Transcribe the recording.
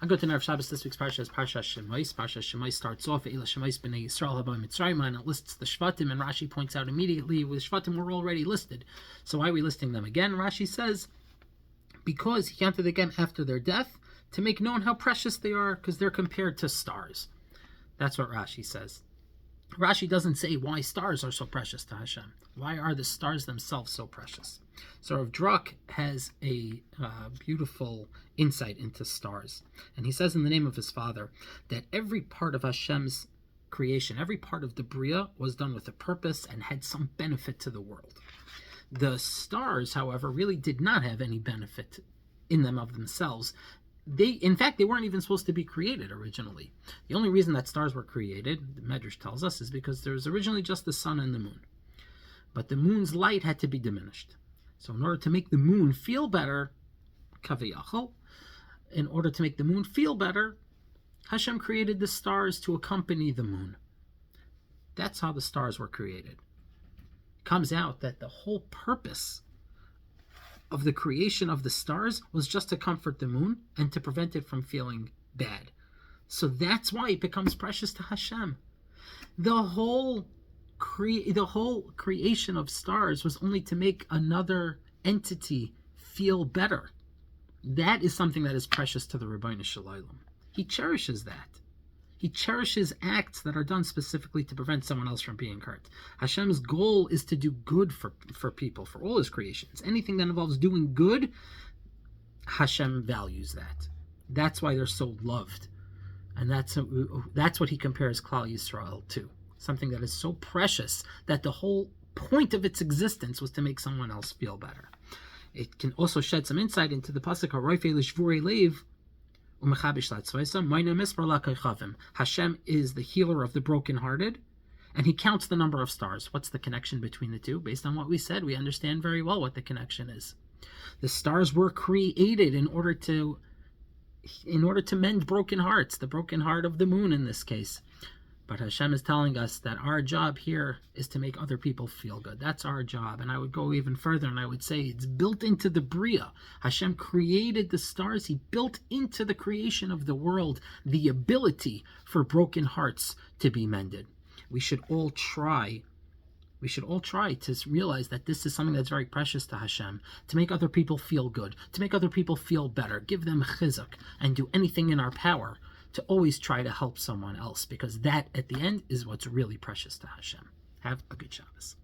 I go to Nerv Shabbos this week's Parshas Shemos. Parshas Shemos starts off Eila Shemos b'nei Yisrael haba Mitzrayim, and it lists the Shvatim, and Rashi points out immediately with Shvatim were already listed. So why are we listing them again? Rashi says because he counted again after their death to make known how precious they are, because they're compared to stars. That's what Rashi says. Rashi doesn't say why stars are so precious to Hashem. Why are the stars themselves so precious? So Rav Drak has a beautiful insight into stars. And he says in the name of his father that every part of Hashem's creation, every part of the Bria was done with a purpose and had some benefit to the world. The stars, however, really did not have any benefit in them of themselves. In fact, they weren't even supposed to be created originally. The only reason that stars were created, the Medrash tells us, is because there was originally just the sun and the moon. But the moon's light had to be diminished. So in order to make the moon feel better, Kaviyachol, in order to make the moon feel better, Hashem created the stars to accompany the moon. That's how the stars were created. It comes out that the whole purpose of the creation of the stars was just to comfort the moon and to prevent it from feeling bad. So that's why it becomes precious to Hashem. The whole creation of stars was only to make another entity feel better. That is something that is precious to the Ribbono Shel Olam. He cherishes that. He cherishes acts that are done specifically to prevent someone else from being hurt. Hashem's goal is to do good for people, for all his creations. Anything that involves doing good, Hashem values that. That's why they're so loved. And that's what he compares Klal Yisrael to. Something that is so precious that the whole point of its existence was to make someone else feel better. It can also shed some insight into the pasuk Haroifei L'Shvurei Leiv Hashem is the healer of the brokenhearted, and he counts the number of stars. What's the connection between the two? Based on what we said, we understand very well what the connection is. The stars were created in order to mend broken hearts, the broken heart of the moon in this case. But Hashem is telling us that our job here is to make other people feel good. That's our job. And I would go even further and I would say it's built into the Bria. Hashem created the stars. He built into the creation of the world the ability for broken hearts to be mended. We should all try to realize that this is something that's very precious to Hashem, to make other people feel good, to make other people feel better, give them chizuk, and do anything in our power to always try to help someone else, because that, at the end, is what's really precious to Hashem. Have a good Shabbos.